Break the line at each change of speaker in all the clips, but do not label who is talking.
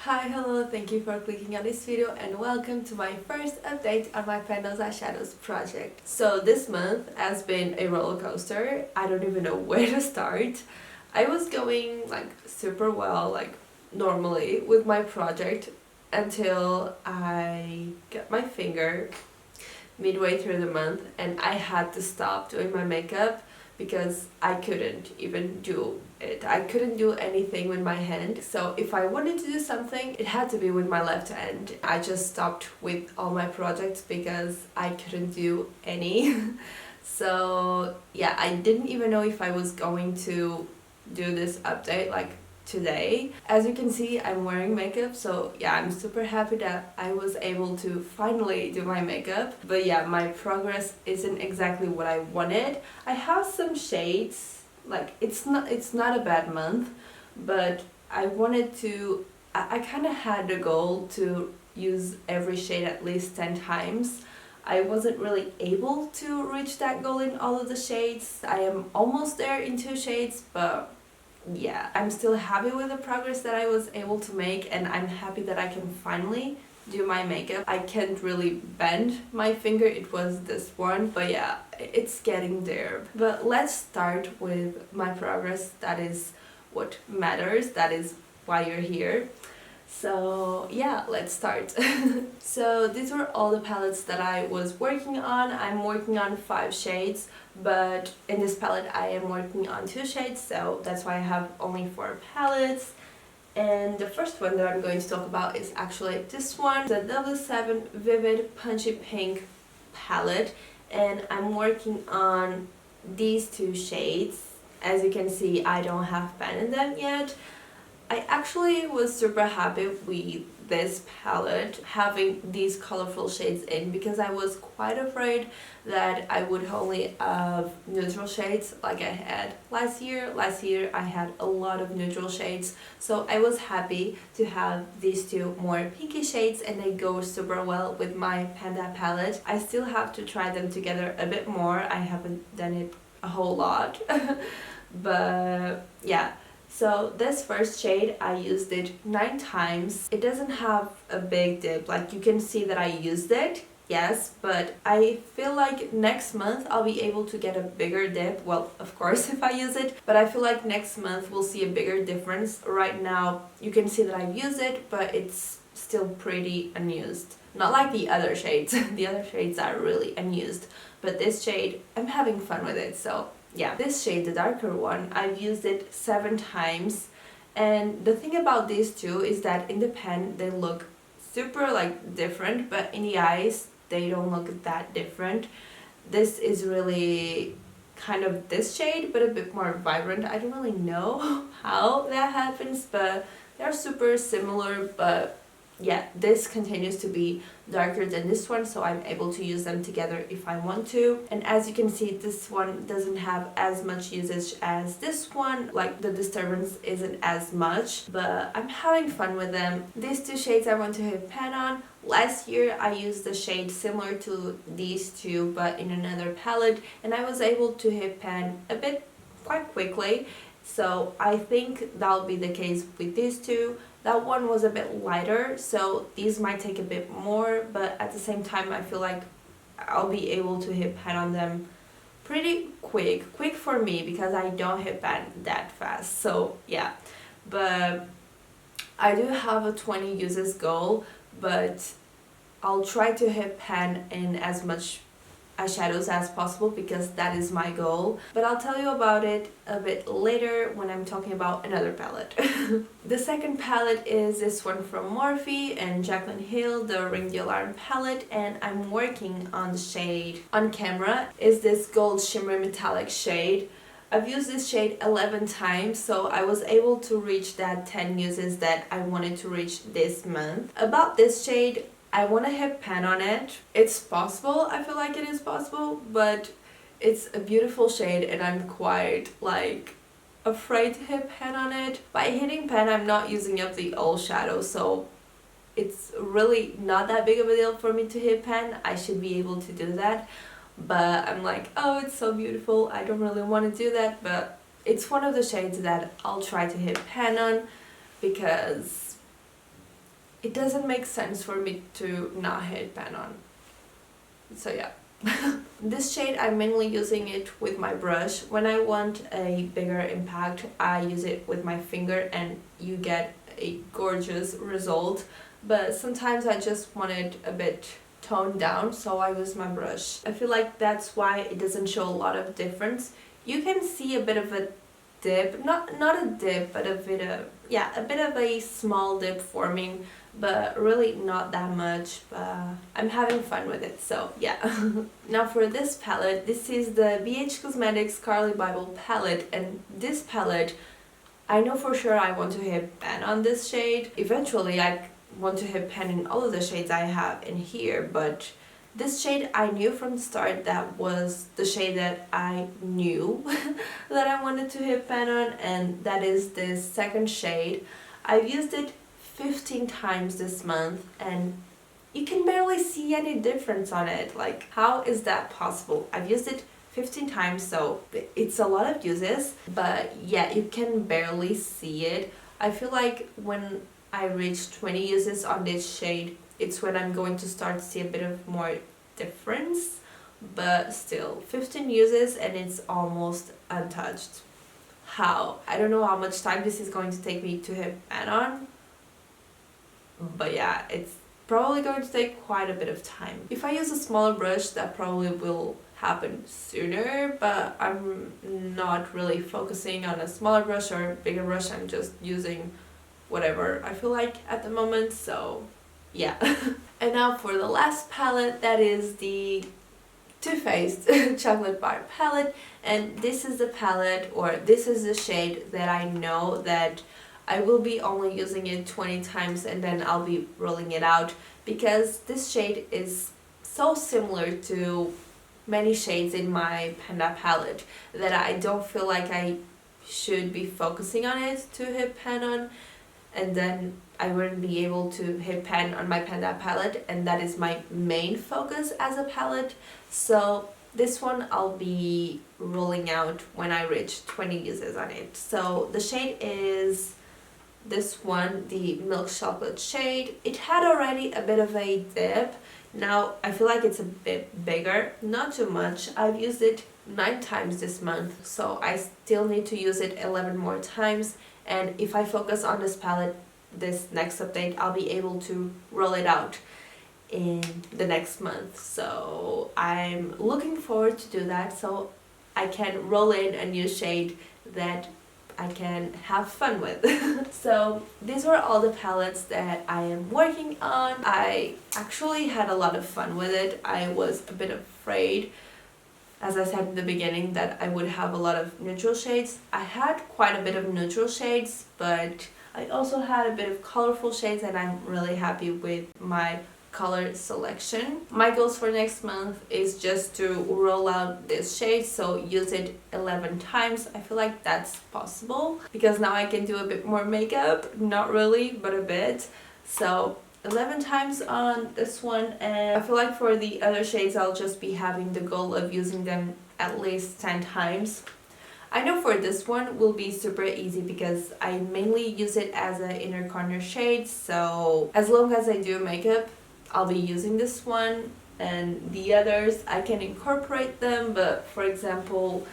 Hi, hello, thank you for clicking on this video and welcome to my first update on my pannners eyeshadows project. So this month has been a roller coaster. I don't even know where to start. I was going like super well, like normally with my project until I got my finger midway through the month and I had to stop doing my makeup because I couldn't even do it. I couldn't do anything with my hand. So if I wanted to do something, it had to be with my left hand. I just stopped with all my projects because I couldn't do any. So yeah, I didn't even know if I was going to do this update like today. As you can see, I'm wearing makeup, so yeah, I'm super happy that I was able to finally do my makeup. But yeah, my progress isn't exactly what I wanted. I have some shades, like it's not a bad month, but I wanted to, I kind of had the goal to use every shade at least 10 times. I wasn't really able to reach that goal in all of the shades. I am almost there in 2 shades, but yeah, I'm still happy with the progress that I was able to make, and I'm happy that I can finally do my makeup. I can't really bend my finger, it was this one, but yeah, it's getting there. But let's start with my progress. That is what matters, that is why you're here. So yeah, let's start. So these were all the palettes that I was working on. I'm working on 5 shades, but in this palette I am working on 2 shades, so that's why I have only 4 palettes. And the first one that I'm going to talk about is actually this one, the W7 Vivid Punchy Pink palette, and I'm working on these 2 shades. As you can see, I don't have pen in them yet. I actually was super happy with this palette having these colorful shades in because I was quite afraid that I would only have neutral shades like I had last year. Last year I had a lot of neutral shades, so I was happy to have these 2 more pinky shades and they go super well with my Panda palette. I still have to try them together a bit more. I haven't done it a whole lot but yeah. So this first shade, I used it 9 times. It doesn't have a big dip, like you can see that I used it, yes, but I feel like next month I'll be able to get a bigger dip. Well, of course if I use it, but I feel like next month we'll see a bigger difference. Right now you can see that I've used it, but it's still pretty unused. Not like the other shades. The other shades are really unused, but this shade, I'm having fun with it, so yeah. This shade, the darker one, I've used it 7 times, and the thing about these 2 is that in the pen they look super like different, but in the eyes they don't look that different. This is really kind of this shade, but a bit more vibrant. I don't really know how that happens, but they're super similar. But yeah, this continues to be darker than this one, so I'm able to use them together if I want to. And as you can see, this one doesn't have as much usage as this one, like the disturbance isn't as much, but I'm having fun with them. These 2 shades I want to hit pan on. Last year I used the shade similar to these 2 but in another palette, and I was able to hit pan a bit quite quickly, so I think that'll be the case with these 2. That one was a bit lighter, so these might take a bit more, but at the same time I feel like I'll be able to hit pan on them pretty quick. Quick for me because I don't hit pan that fast, so yeah. But I do have a 20 uses goal, but I'll try to hit pan in as much eyeshadows as possible because that is my goal, but I'll tell you about it a bit later when I'm talking about another palette. The second palette is this one from Morphe and Jaclyn Hill, the Ring the Alarm palette, and I'm working on the shade on camera is this gold shimmery metallic shade. I've used this shade 11 times, so I was able to reach that 10 uses that I wanted to reach this month. About this shade, I want to hit pan on it. It's possible, I feel like it is possible, but it's a beautiful shade and I'm quite like afraid to hit pan on it. By hitting pan, I'm not using up the old shadow, so it's really not that big of a deal for me to hit pan. I should be able to do that, but I'm like, oh, it's so beautiful, I don't really want to do that. But it's one of the shades that I'll try to hit pan on because it doesn't make sense for me to not hit pan on. So yeah. This shade, I'm mainly using it with my brush. When I want a bigger impact, I use it with my finger and you get a gorgeous result. But sometimes I just want it a bit toned down, so I use my brush. I feel like that's why it doesn't show a lot of difference. You can see a bit of a dip, not a dip, but a bit of a small dip forming, but really not that much. I'm having fun with it, so yeah. Now for this palette, this is the BH Cosmetics Carly Bible palette, and this palette, I know for sure I want to hit pan on this shade. Eventually I want to hit pan in all of the shades I have in here, but this shade I knew from the start that was the shade that I knew that I wanted to hit pan on, and that is this second shade. I've used it 15 times this month and you can barely see any difference on it. Like, how is that possible? I've used it 15 times, so it's a lot of uses, but yeah, you can barely see it. I feel like when I reach 20 uses on this shade, it's when I'm going to start to see a bit of more difference, but still 15 uses and it's almost untouched. How? I don't know how much time this is going to take me to hit pan on, but yeah, it's probably going to take quite a bit of time. If I use a smaller brush, that probably will happen sooner, but I'm not really focusing on a smaller brush or a bigger brush. I'm just using whatever I feel like at the moment, so yeah. And now for the last palette, that is the Too Faced Chocolate Bar palette, and this is the palette, or this is the shade that I know that I will be only using it 20 times and then I'll be rolling it out, because this shade is so similar to many shades in my Panda palette that I don't feel like I should be focusing on it to hit pan on, and then I wouldn't be able to hit pan on my Panda palette, and that is my main focus as a palette. So this one I'll be rolling out when I reach 20 uses on it. So the shade is this one, the Milk Chocolate shade. It had already a bit of a dip. Now I feel like it's a bit bigger, not too much. I've used it 9 times this month, so I still need to use it 11 more times, and if I focus on this palette this next update, I'll be able to roll it out in the next month. So I'm looking forward to do that, so I can roll in a new shade that I can have fun with. So these were all the palettes that I am working on. I actually had a lot of fun with it. I was a bit afraid, as I said in the beginning, that I would have a lot of neutral shades. I had quite a bit of neutral shades, but I also had a bit of colorful shades, and I'm really happy with my color selection. My goals for next month is just to roll out this shade, so use it 11 times. I feel like that's possible because now I can do a bit more makeup, not really, but a bit. So 11 times on this one, and I feel like for the other shades I'll just be having the goal of using them at least 10 times. I know for this one will be super easy because I mainly use it as an inner corner shade, so as long as I do makeup I'll be using this one, and the others I can incorporate them, but for example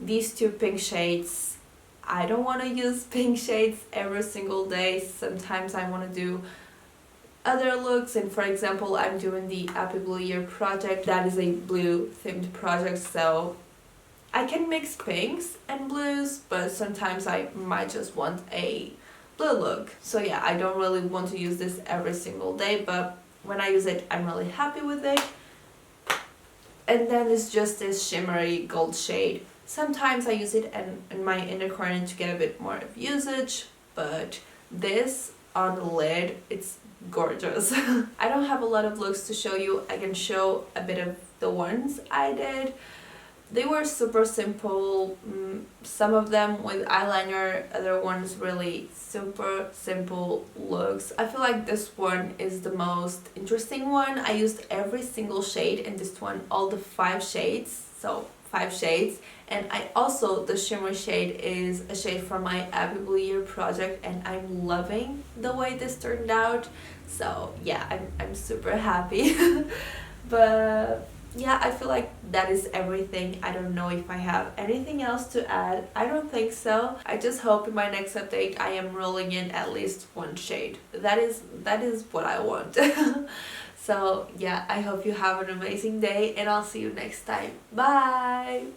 these two pink shades, I don't want to use pink shades every single day. Sometimes I want to do other looks, and for example I'm doing the Happy Blue Year project. That is a blue themed project, so I can mix pinks and blues, but sometimes I might just want a blue look. So yeah, I don't really want to use this every single day, but when I use it I'm really happy with it. And then it's just this shimmery gold shade. Sometimes I use it in my inner corner to get a bit more of usage, but this on the lid, it's gorgeous. I don't have a lot of looks to show you. I can show a bit of the ones I did. They were super simple, some of them with eyeliner, other ones really super simple looks. I feel like this one is the most interesting one. I used every single shade in this one, all the 5 shades, so 5 shades. And I also, the shimmer shade is a shade from my Happy Blue Year project, and I'm loving the way this turned out. So yeah, I'm super happy. But yeah, I feel like that is everything. I don't know if I have anything else to add. I don't think so. I just hope in my next update I am rolling in at least one shade. That is what I want. So yeah, I hope you have an amazing day, and I'll see you next time. Bye!